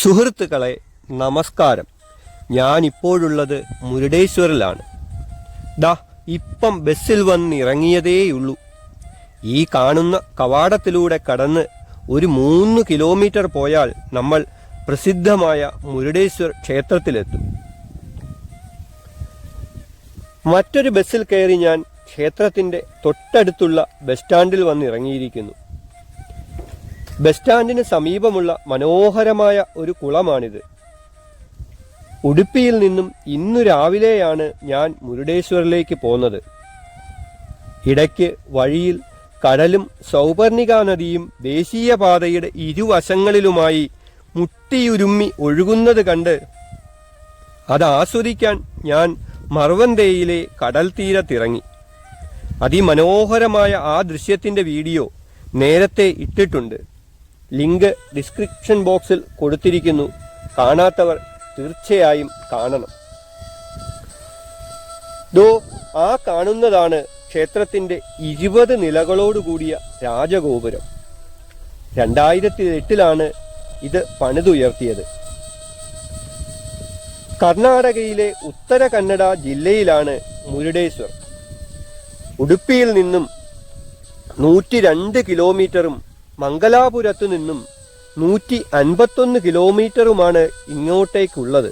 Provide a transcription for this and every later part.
സുഹൃത്തുക്കളെ നമസ്കാരം. ഞാനിപ്പോഴുള്ളത് മുരുടേശ്വറിലാണ്. ഇപ്പം ബസ്സിൽ വന്നിറങ്ങിയതേയുള്ളൂ. ഈ കാണുന്ന കവാടത്തിലൂടെ കടന്ന് ഒരു 3 കിലോമീറ്റർ പോയാൽ നമ്മൾ പ്രസിദ്ധമായ മുരുടേശ്വർ ക്ഷേത്രത്തിലെത്തും. മറ്റൊരു ബസ്സിൽ കയറി ഞാൻ ക്ഷേത്രത്തിന്റെ തൊട്ടടുത്തുള്ള ബസ് സ്റ്റാൻഡിൽ വന്നിറങ്ങിയിരിക്കുന്നു. ബസ് സ്റ്റാൻഡിന് സമീപമുള്ള മനോഹരമായ ഒരു കുളമാണിത്. ഉടുപ്പിയിൽ നിന്നും ഇന്നു രാവിലെയാണ് ഞാൻ മുരുടേശ്വറിലേക്ക് പോന്നത്. ഇടയ്ക്ക് വഴിയിൽ കടലും സൗപർണികാ നദിയും ദേശീയപാതയുടെ ഇരുവശങ്ങളിലുമായി മുട്ടിയുരുമ്മി ഒഴുകുന്നത് കണ്ട് അത് ആസ്വദിക്കാൻ ഞാൻ മർവന്തയിലെ കടൽ തീരത്തിറങ്ങി. അതിമനോഹരമായ ആ ദൃശ്യത്തിന്റെ വീഡിയോ നേരത്തെ ഇട്ടിട്ടുണ്ട്. ലിങ്ക് ഡിസ്ക്രിപ്ഷൻ ബോക്സിൽ കൊടുത്തിരിക്കുന്നു. കാണാത്തവർ തീർച്ചയായും കാണണം. ആ കാണുന്നതാണ് ക്ഷേത്രത്തിന്റെ 20 നിലകളോടുകൂടിയ രാജഗോപുരം. 2008 ഇത് പണിതുയർത്തിയത്. കർണാടകയിലെ ഉത്തര കന്നഡ ജില്ലയിലാണ് മുരുടേശ്വർ. ഉടുപ്പിയിൽ നിന്നും 102 കിലോമീറ്ററും മംഗലാപുരത്തു നിന്നും 151 കിലോമീറ്ററുമാണ് ഇങ്ങോട്ടേക്കുള്ളത്.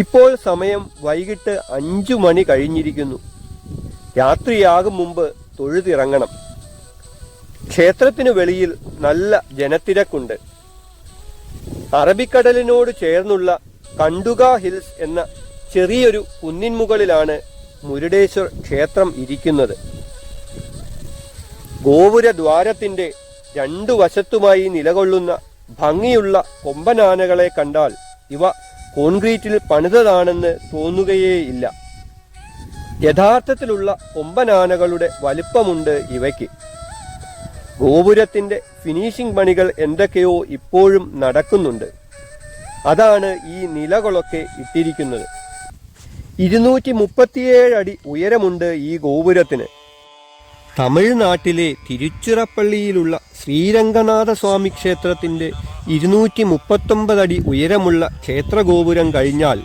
ഇപ്പോൾ സമയം വൈകിട്ട് 5 മണി കഴിഞ്ഞിരിക്കുന്നു. രാത്രിയാകും മുമ്പ് തൊഴുതിറങ്ങണം. ക്ഷേത്രത്തിനു വെളിയിൽ നല്ല ജനത്തിരക്കുണ്ട്. അറബിക്കടലിനോട് ചേർന്നുള്ള കണ്ടുക ഹിൽസ് എന്ന ചെറിയൊരു കുന്നിൻ മുകളിലാണ് മുരുടേശ്വർ ക്ഷേത്രം ഇരിക്കുന്നത്. ഗോപുരദ്വാരത്തിന്റെ 2 വശത്തുമായി നിലകൊള്ളുന്ന ഭംഗിയുള്ള കൊമ്പനാനകളെ കണ്ടാൽ ഇവ കോൺക്രീറ്റിൽ പണിതതാണെന്ന് തോന്നുകയേയില്ല. യഥാർത്ഥത്തിലുള്ള കൊമ്പനാനകളുടെ വലിപ്പമുണ്ട് ഇവയ്ക്ക്. ഗോപുരത്തിന്റെ ഫിനിഷിംഗ് പണികൾ എന്തൊക്കെയോ ഇപ്പോഴും നടക്കുന്നുണ്ട്. അതാണ് ഈ നിലകളൊക്കെ ഇട്ടിരിക്കുന്നത്. 237 അടി ഉയരമുണ്ട് ഈ ഗോപുരത്തിന്. തമിഴ്നാട്ടിലെ തിരുച്ചിറപ്പള്ളിയിലുള്ള ശ്രീരംഗനാഥസ്വാമി ക്ഷേത്രത്തിന്റെ 239 അടി ഉയരമുള്ള ക്ഷേത്രഗോപുരം കഴിഞ്ഞാൽ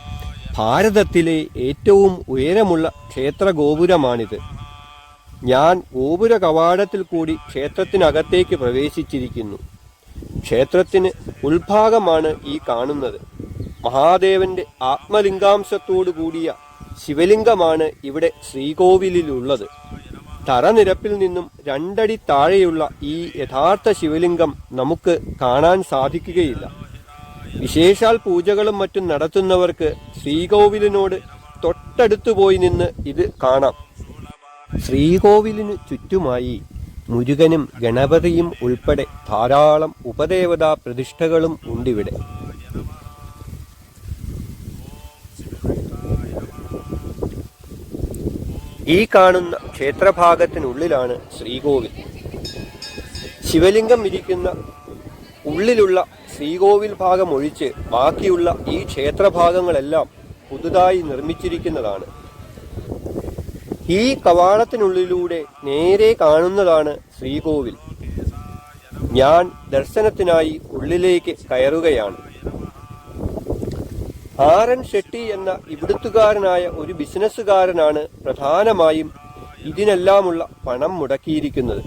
ഭാരതത്തിലെ ഏറ്റവും ഉയരമുള്ള ക്ഷേത്രഗോപുരമാണിത്. ഞാൻ ഗോപുര കവാടത്തിൽ കൂടി ക്ഷേത്രത്തിനകത്തേക്ക് പ്രവേശിച്ചിരിക്കുന്നു. ക്ഷേത്രത്തിന് ഉൾഭാഗമാണ് ഈ കാണുന്നത്. മഹാദേവന്റെ ആത്മലിംഗാംശത്തോടു കൂടിയ ശിവലിംഗമാണ് ഇവിടെ ശ്രീകോവിലിലുള്ളത്. തറനിരപ്പിൽ നിന്നും 2 അടി താഴെയുള്ള ഈ യഥാർത്ഥ ശിവലിംഗം നമുക്ക് കാണാൻ സാധിക്കുകയില്ല. വിശേഷാൽ പൂജകളും മറ്റും നടത്തുന്നവർക്ക് ശ്രീകോവിലിനോട് തൊട്ടടുത്തു പോയി നിന്ന് ഇത് കാണാം. ശ്രീകോവിലിനു ചുറ്റുമായി മുരുകനും ഗണപതിയും ഉൾപ്പെടെ ധാരാളം ഉപദേവതാ പ്രതിഷ്ഠകളും ഉണ്ടിവിടെ. ഈ കാണുന്ന ക്ഷേത്രഭാഗത്തിനുള്ളിലാണ് ശ്രീകോവിൽ. ശിവലിംഗം ഇരിക്കുന്ന ഉള്ളിലുള്ള ശ്രീകോവിൽ ഭാഗം ഒഴിച്ച് ബാക്കിയുള്ള ഈ ക്ഷേത്രഭാഗങ്ങളെല്ലാം പുതുതായി നിർമ്മിച്ചിരിക്കുന്നതാണ്. ഈ കവാടത്തിനുള്ളിലൂടെ നേരെ കാണുന്നതാണ് ശ്രീകോവിൽ. ഞാൻ ദർശനത്തിനായി ഉള്ളിലേക്ക് കയറുകയാണ്. ആർ.എൻ. ഷെട്ടി എന്ന ഇവിടുത്തുകാരനായ ഒരു ബിസിനസ്സുകാരനാണ് പ്രധാനമായും ഇതിനെല്ലാമുള്ള പണം മുടക്കിയിരിക്കുന്നത്.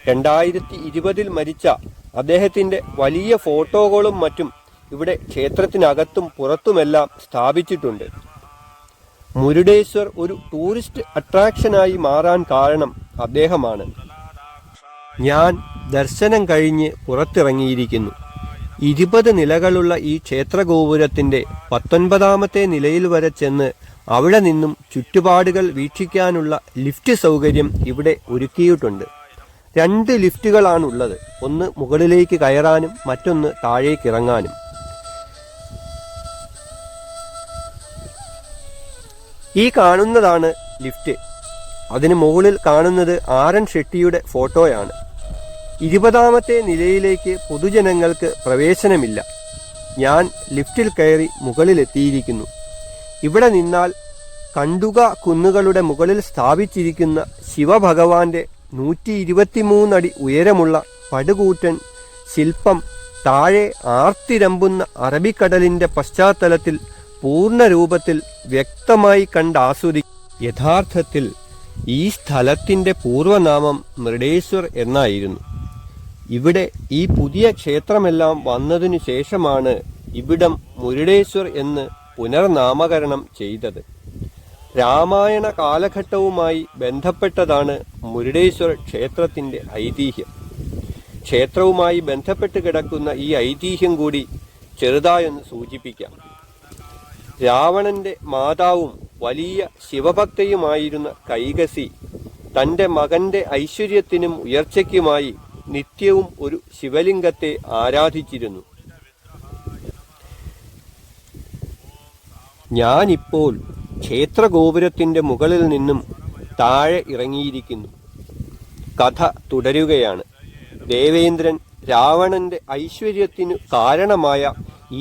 2020 മരിച്ച അദ്ദേഹത്തിന്റെ വലിയ ഫോട്ടോകളും മറ്റും ഇവിടെ ക്ഷേത്രത്തിനകത്തും പുറത്തുമെല്ലാം സ്ഥാപിച്ചിട്ടുണ്ട്. മുരുടേശ്വർ ഒരു ടൂറിസ്റ്റ് അട്രാക്ഷനായി മാറാൻ കാരണം അദ്ദേഹമാണ്. ഞാൻ ദർശനം കഴിഞ്ഞ് പുറത്തിറങ്ങിയിരിക്കുന്നു. 20 നിലകളുള്ള ഈ ക്ഷേത്രഗോപുരത്തിന്റെ 19ാമത്തെ നിലയിൽ വരെ ചെന്ന് അവിടെ നിന്നും ചുറ്റുപാടുകൾ വീക്ഷിക്കാനുള്ള ലിഫ്റ്റ് സൗകര്യം ഇവിടെ ഒരുക്കിയിട്ടുണ്ട്. 2 ലിഫ്റ്റുകളാണുള്ളത്. ഒന്ന് മുകളിലേക്ക് കയറാനും മറ്റൊന്ന് താഴേക്കിറങ്ങാനും. ഈ കാണുന്നതാണ് ലിഫ്റ്റ്. അതിന് മുകളിൽ കാണുന്നത് ആർ.എൻ. ഷെട്ടിയുടെ ഫോട്ടോയാണ്. 20ാമത്തെ നിലയിലേക്ക് പൊതുജനങ്ങൾക്ക് പ്രവേശനമില്ല. ഞാൻ ലിഫ്റ്റിൽ കയറി മുകളിലെത്തിയിരിക്കുന്നു. ഇവിടെ നിന്നാൽ കണ്ടുക കുന്നുകളുടെ മുകളിൽ സ്ഥാപിച്ചിരിക്കുന്ന ശിവഭഗവാന്റെ 123 അടി ഉയരമുള്ള പടുകൂറ്റൻ ശില്പം താഴെ ആർത്തിരമ്പുന്ന അറബിക്കടലിന്റെ പശ്ചാത്തലത്തിൽ പൂർണ്ണ രൂപത്തിൽ വ്യക്തമായി കണ്ടാസ്വദിക്കും. യഥാർത്ഥത്തിൽ ഈ സ്ഥലത്തിന്റെ പൂർവനാമം മൃഡേശ്വർ എന്നായിരുന്നു. ഇവിടെ ഈ പുതിയ ക്ഷേത്രമെല്ലാം വന്നതിനു ശേഷമാണ് ഇവിടം മുരുടേശ്വർ എന്ന് പുനർനാമകരണം ചെയ്തത്. രാമായണ കാലഘട്ടവുമായി ബന്ധപ്പെട്ടതാണ് മുരുടേശ്വർ ക്ഷേത്രത്തിന്റെ ഐതിഹ്യം. ക്ഷേത്രവുമായി ബന്ധപ്പെട്ട് കിടക്കുന്ന ഈ ഐതിഹ്യം കൂടി ചെറുതായൊന്ന് സൂചിപ്പിക്കാം. രാവണന്റെ മാതാവും വലിയ ശിവഭക്തയുമായിരുന്ന കൈകസി തന്റെ മകന്റെ ഐശ്വര്യത്തിനും ഉയർച്ചയ്ക്കുമായി നിത്യവും ഒരു ശിവലിംഗത്തെ ആരാധിച്ചിരുന്നു. ഞാനിപ്പോൾ ക്ഷേത്രഗോപുരത്തിന്റെ മുകളിൽ നിന്നും താഴെ ഇറങ്ങിയിരിക്കുന്നു. കഥ തുടരുകയാണ്. ദേവേന്ദ്രൻ രാവണന്റെ ഐശ്വര്യത്തിനു കാരണമായ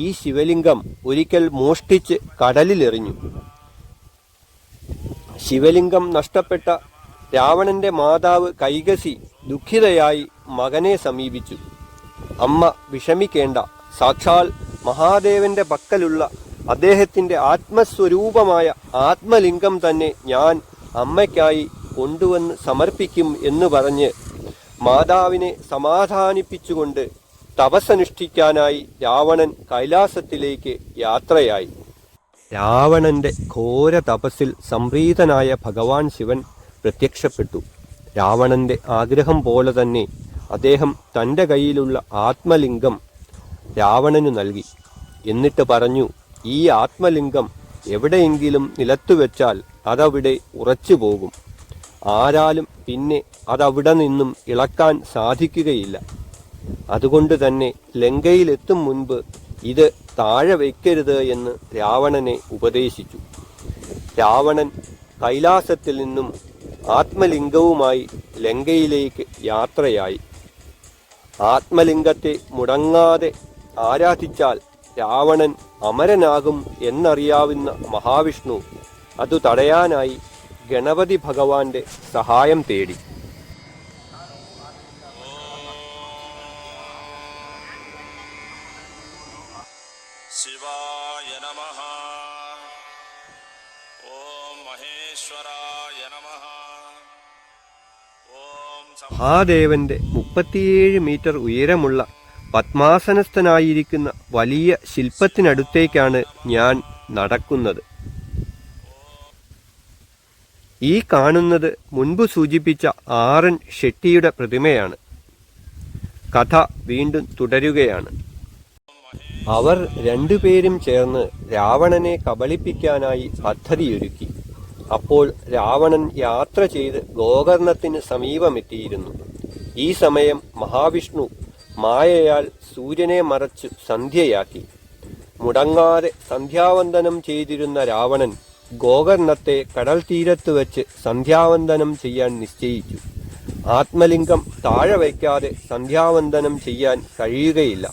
ഈ ശിവലിംഗം ഒരിക്കൽ മോഷ്ടിച്ച് കടലിലെറിഞ്ഞു. ശിവലിംഗം നഷ്ടപ്പെട്ട രാവണന്റെ മാതാവ് കൈകസി ദുഃഖിതയായി മകനെ സമീപിച്ചു. അമ്മ വിഷമിക്കേണ്ട, സാക്ഷാൽ മഹാദേവന്റെ പക്കലുള്ള അദ്ദേഹത്തിന്റെ ആത്മസ്വരൂപമായ ആത്മലിംഗം തന്നെ ഞാൻ അമ്മയ്ക്കായി കൊണ്ടുവന്ന് സമർപ്പിക്കും എന്ന് പറഞ്ഞ് മാതാവിനെ സമാധാനിപ്പിച്ചുകൊണ്ട് തപസ്സനുഷ്ഠിക്കാനായി രാവണൻ കൈലാസത്തിലേക്ക് യാത്രയായി. രാവണന്റെ ഘോര തപസ്സിൽ സംപ്രീതനായ ഭഗവാൻ ശിവൻ പ്രത്യക്ഷപ്പെട്ടു. രാവണന്റെ ആഗ്രഹം പോലെ തന്നെ അദ്ദേഹം തൻ്റെ കയ്യിലുള്ള ആത്മലിംഗം രാവണനു നൽകി. എന്നിട്ട് പറഞ്ഞു, ഈ ആത്മലിംഗം എവിടെയെങ്കിലും നിലത്തുവെച്ചാൽ അതവിടെ ഉറച്ചു പോകും. ആരാലും പിന്നെ അതവിടെ നിന്നും ഇളക്കാൻ സാധിക്കുകയില്ല. അതുകൊണ്ട് തന്നെ ലങ്കയിലെത്തും മുൻപ് ഇത് താഴെ വയ്ക്കരുത് എന്ന് രാവണനെ ഉപദേശിച്ചു. രാവണൻ കൈലാസത്തിൽ നിന്നും ആത്മലിംഗവുമായി ലങ്കയിലേക്ക് യാത്രയായി. ആത്മലിംഗത്തെ മുടങ്ങാതെ ആരാധിച്ചാൽ രാവണൻ അമരനാകും എന്നറിയാവുന്ന മഹാവിഷ്ണു അതു തടയാനായി ഗണപതി ഭഗവാന്റെ സഹായം തേടി. ശിവായ നമഃ. ഓം മഹേശ്വരായ നമഃ. ഓം മഹാദേവന്റെ 37 മീറ്റർ ഉയരമുള്ള പത്മാസനസ്ഥനായിരിക്കുന്ന വലിയ ശില്പത്തിനടുത്തേക്കാണ് ഞാൻ നടക്കുന്നത്. ഈ കാണുന്നത് മുൻപ് സൂചിപ്പിച്ച ആറൻ ഷെട്ടിയുടെ പ്രതിമയാണ്. കഥ വീണ്ടും തുടരുകയാണ്. അവർ രണ്ടുപേരും ചേർന്ന് രാവണനെ കബളിപ്പിക്കാനായി പദ്ധതിയൊരുക്കി. അപ്പോൾ രാവണൻ യാത്ര ചെയ്ത് ഗോകർണത്തിന് സമീപമെത്തിയിരുന്നു. ഈ സമയം മഹാവിഷ്ണു മായയാൽ സൂര്യനെ മറച്ചു സന്ധ്യയാക്കി. മുടങ്ങാതെ സന്ധ്യാവന്ദനം ചെയ്തിരുന്ന രാവണൻ ഗോകർണത്തെ കടൽ തീരത്ത് വെച്ച് സന്ധ്യാവന്ദനം ചെയ്യാൻ നിശ്ചയിച്ചു. ആത്മലിംഗം താഴെ വയ്ക്കാതെ സന്ധ്യാവന്ദനം ചെയ്യാൻ കഴിയുകയില്ല.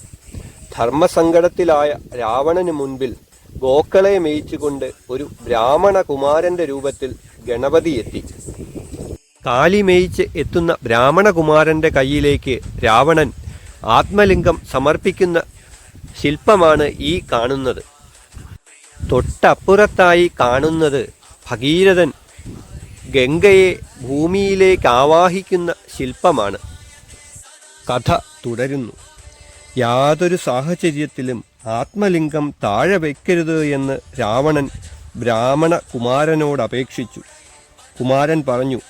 ധർമ്മസങ്കടത്തിലായ രാവണന് മുൻപിൽ ഗോക്കളെ മേയിച്ചുകൊണ്ട് ഒരു ബ്രാഹ്മണ കുമാരന്റെ രൂപത്തിൽ ഗണപതി എത്തി. കാലി മേയിച്ച് എത്തുന്ന ബ്രാഹ്മണകുമാരന്റെ കയ്യിലേക്ക് രാവണൻ ആത്മലിംഗം സമർപ്പിക്കുന്ന ശില്പമാണ് ഈ കാണുന്നത്. തൊട്ടപ്പുറത്തായി കാണുന്നത് ഭഗീരഥൻ ഗംഗയെ ഭൂമിയിലേക്ക് ആവാഹിക്കുന്ന ശില്പമാണ്. കഥ തുടരുന്നു. യാതൊരു സാഹചര്യത്തിലും ആത്മലിംഗം താഴെ വയ്ക്കരുത് എന്ന് രാവണൻ ബ്രാഹ്മണ കുമാരനോട് അപേക്ഷിച്ചു. കുമാരൻ പറഞ്ഞു,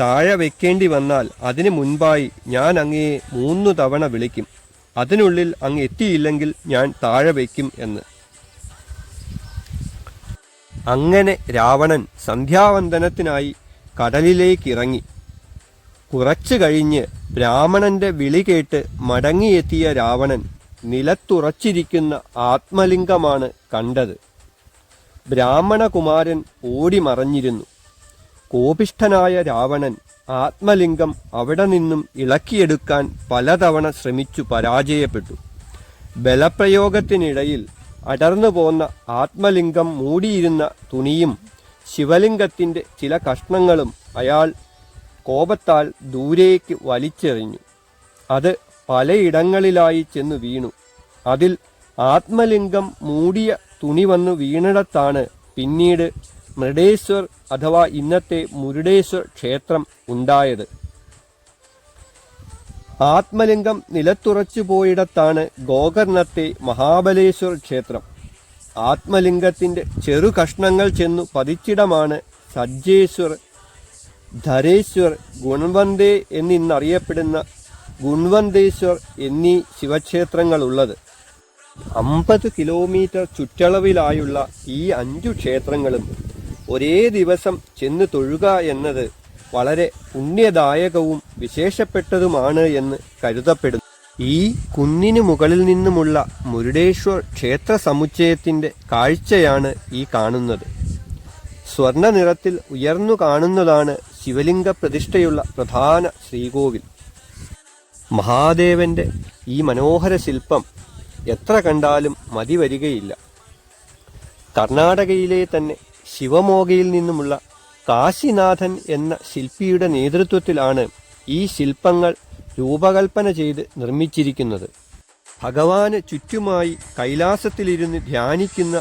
താഴെ വെക്കേണ്ടി വന്നാൽ അതിനു മുൻപായി ഞാൻ അങ്ങയെ 3 തവണ വിളിക്കും. അതിനുള്ളിൽ അങ്ങ് എത്തിയില്ലെങ്കിൽ ഞാൻ താഴെ വയ്ക്കും എന്ന്. അങ്ങനെ രാവണൻ സന്ധ്യാവന്ദനത്തിനായി കടലിലേക്കിറങ്ങി. കുറച്ചു കഴിഞ്ഞ് ബ്രാഹ്മണന്റെ വിളി കേട്ട് മടങ്ങിയെത്തിയ രാവണൻ നിലത്തുറച്ചിരിക്കുന്ന ആത്മലിംഗമാണ് കണ്ടത്. ബ്രാഹ്മണകുമാരൻ ഓടി മറഞ്ഞിരുന്നു. കോപിഷ്ഠനായ രാവണൻ ആത്മലിംഗം അവിടെ നിന്നും ഇളക്കിയെടുക്കാൻ പലതവണ ശ്രമിച്ചു പരാജയപ്പെട്ടു. ബലപ്രയോഗത്തിനിടയിൽ അടർന്നു പോന്ന ആത്മലിംഗം മൂടിയിരുന്ന തുണിയും ശിവലിംഗത്തിന്റെ ചില കഷ്ണങ്ങളും അയാൾ കോപത്താൽ ദൂരേക്ക് വലിച്ചെറിഞ്ഞു. അത് പലയിടങ്ങളിലായി ചെന്നു വീണു. അതിൽ ആത്മലിംഗം മൂടിയ തുണി വന്നു വീണിടത്താണ് പിന്നീട് മൃഡേശ്വർ അഥവാ ഇന്നത്തെ മുരുടേശ്വർ ക്ഷേത്രം ഉണ്ടായത്. ആത്മലിംഗം നിലത്തുറച്ചു പോയിടത്താണ് ഗോകർണത്തെ മഹാബലേശ്വർ ക്ഷേത്രം. ആത്മലിംഗത്തിന്റെ ചെറു കഷ്ണങ്ങൾ ചെന്നു പതിച്ചിടമാണ് സജ്ജേശ്വർ, ധരേശ്വർ, ഗുൺവന്തേ എന്നിന്നറിയപ്പെടുന്ന ഗുൺവന്തേശ്വർ എന്നീ ശിവക്ഷേത്രങ്ങളുള്ളത്. 50 കിലോമീറ്റർ ചുറ്റളവിലായുള്ള ഈ 5 ക്ഷേത്രങ്ങളും ഒരേ ദിവസം ചെന്ന് തൊഴുക എന്നത് വളരെ പുണ്യദായകവും വിശേഷപ്പെട്ടതുമാണ് എന്ന് കരുതപ്പെടുന്നു. ഈ കുന്നിനു മുകളിൽ നിന്നുമുള്ള മുരുടേശ്വർ ക്ഷേത്ര സമുച്ചയത്തിന്റെ കാഴ്ചയാണ് ഈ കാണുന്നത്. സ്വർണ്ണ നിറത്തിൽ ഉയർന്നു കാണുന്നതാണ് ശിവലിംഗ പ്രതിഷ്ഠയുള്ള പ്രധാന ശ്രീകോവിൽ. മഹാദേവന്റെ ഈ മനോഹര ശില്പം എത്ര കണ്ടാലും മതി വരികയില്ല. കർണാടകയിലെ തന്നെ ശിവമോഗയിൽ നിന്നുമുള്ള കാശിനാഥൻ എന്ന ശില്പിയുടെ നേതൃത്വത്തിലാണ് ഈ ശില്പങ്ങൾ രൂപകൽപ്പന ചെയ്ത് നിർമ്മിച്ചിരിക്കുന്നത്. ഭഗവാന് ചുറ്റുമായി കൈലാസത്തിലിരുന്ന് ധ്യാനിക്കുന്ന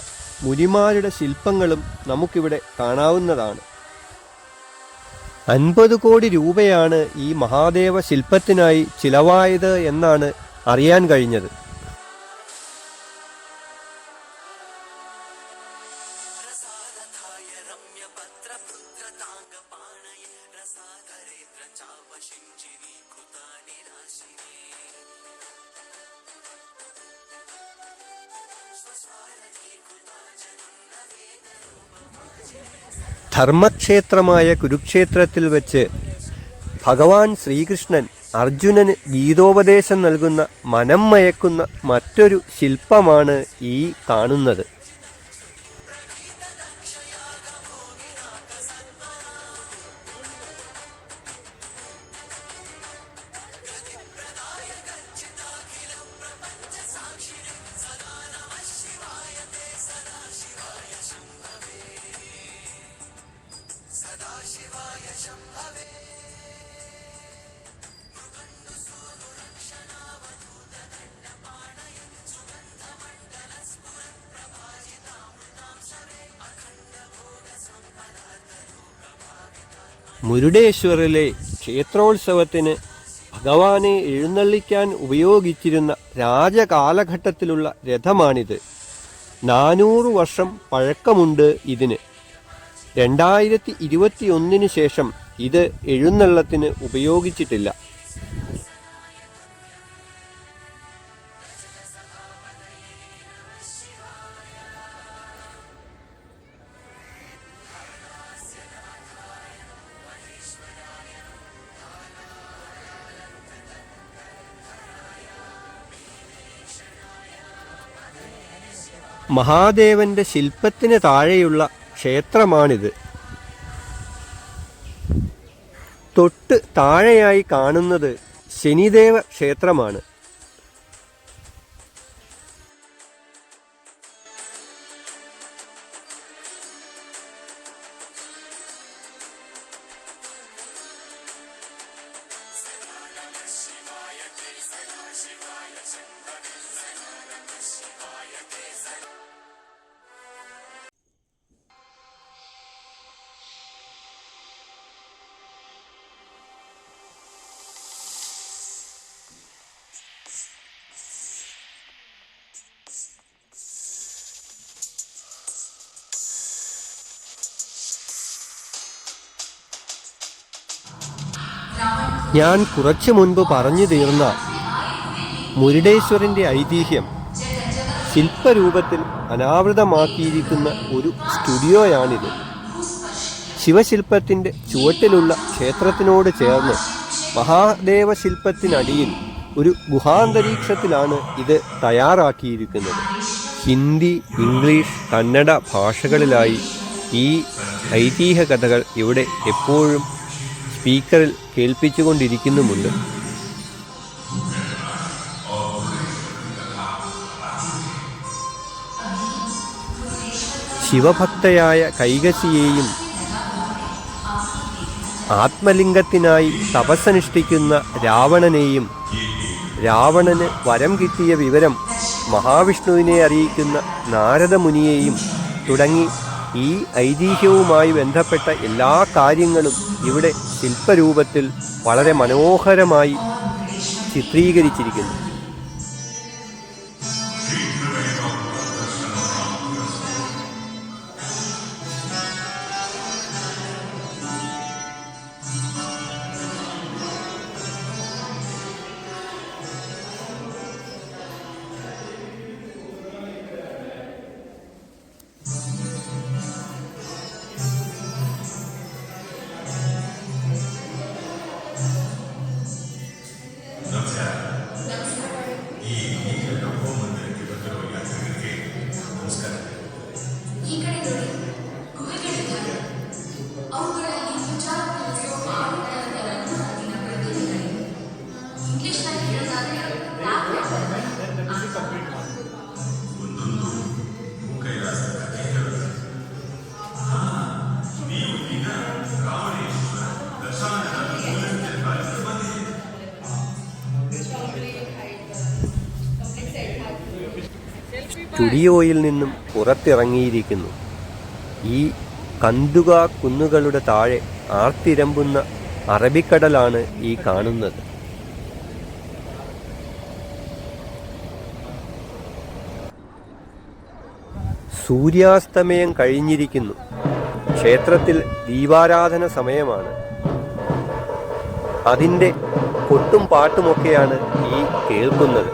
മുനിമാരുടെ ശില്പങ്ങളും നമുക്കിവിടെ കാണാവുന്നതാണ്. 50 കോടി രൂപയാണ് ഈ മഹാദേവ ശില്പത്തിനായി ചിലവായത് എന്നാണ് അറിയാൻ കഴിഞ്ഞത്. ധർമ്മക്ഷേത്രമായ കുരുക്ഷേത്രത്തിൽ വെച്ച് ഭഗവാൻ ശ്രീകൃഷ്ണൻ അർജുനന് ഗീതോപദേശം നൽകുന്ന മനം മയക്കുന്ന മറ്റൊരു ശില്പമാണ് ഈ കാണുന്നത്. മുരുടേശ്വറിലെ ക്ഷേത്രോത്സവത്തിന് ഭഗവാനെ എഴുന്നള്ളിക്കാൻ ഉപയോഗിച്ചിരുന്ന രാജകാലഘട്ടത്തിലുള്ള രഥമാണിത്. 400 വർഷം പഴക്കമുണ്ട് ഇതിന്. 2021 ശേഷം ഇത് എഴുന്നള്ളത്തിന് ഉപയോഗിച്ചിട്ടില്ല. മഹാദേവന്റെ ശില്പത്തിന് താഴെയുള്ള ക്ഷേത്രമാണിത്. തൊട്ട് താഴെയായി കാണുന്നത് ശനിദേവ ക്ഷേത്രമാണ്. ഞാൻ കുറച്ചു മുൻപ് പറഞ്ഞു തീർന്ന മുരുടേശ്വരന്റെ ഐതിഹ്യം ശില്പരൂപത്തിൽ അനാവൃതമാക്കിയിരിക്കുന്ന ഒരു സ്റ്റുഡിയോയാണിത്. ശിവശില്പത്തിന്റെ ചുവട്ടിലുള്ള ക്ഷേത്രത്തിനോട് ചേർന്ന് മഹാദേവ ശില്പത്തിനടിയിൽ ഒരു ഗുഹാന്തരീക്ഷത്തിലാണ് ഇത് തയ്യാറാക്കിയിരിക്കുന്നത്. ഹിന്ദി, ഇംഗ്ലീഷ്, കന്നഡ ഭാഷകളിലായി ഈ ഐതിഹ്യ കഥകൾ ഇവിടെ എപ്പോഴും സ്പീക്കറിൽ കേൾപ്പിച്ചുകൊണ്ടിരിക്കുന്നുമുണ്ട്. ശിവഭക്തയായ കൈകസിയെയും ആത്മലിംഗത്തിനായി തപസ്സനുഷ്ഠിക്കുന്ന രാവണനെയും രാവണന് വരം കിട്ടിയ വിവരം മഹാവിഷ്ണുവിനെ അറിയിക്കുന്ന നാരദമുനിയെയും തുടങ്ങി ഈ ഐതിഹ്യവുമായി ബന്ധപ്പെട്ട എല്ലാ കാര്യങ്ങളും ഇവിടെ ശില്പരൂപത്തിൽ വളരെ മനോഹരമായി ചിത്രീകരിച്ചിരിക്കുന്നു. സ്റ്റുഡിയോയിൽ നിന്നും പുറത്തിറങ്ങിയിരിക്കുന്നു. ഈ കന്തുക കുന്നുകളുടെ താഴെ ആർത്തിരമ്പുന്ന അറബിക്കടലാണ് ഈ കാണുന്നത്. സൂര്യാസ്തമയം കഴിഞ്ഞിരിക്കുന്നു. ക്ഷേത്രത്തിൽ ദീപാരാധന സമയമാണ്. അതിൻ്റെ കൊട്ടും പാട്ടുമൊക്കെയാണ് ഈ കേൾക്കുന്നത്.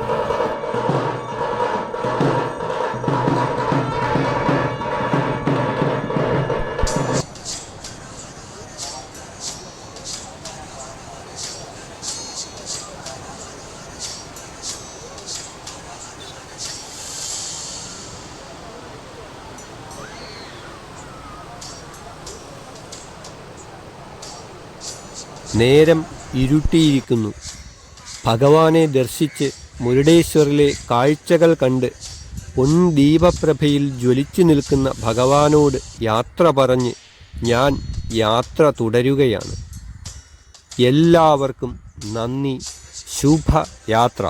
നേരം ഇരുട്ടിയിരിക്കുന്നു. ഭഗവാനെ ദർശിച്ച് മുരുടേശ്വറിലെ കാഴ്ചകൾ കണ്ട് പൊൻദീപപ്രഭയിൽ ജ്വലിച്ചു നിൽക്കുന്ന ഭഗവാനോട് യാത്ര പറഞ്ഞ് ഞാൻ യാത്ര തുടരുകയാണ്. എല്ലാവർക്കും നന്ദി. ശുഭയാത്ര.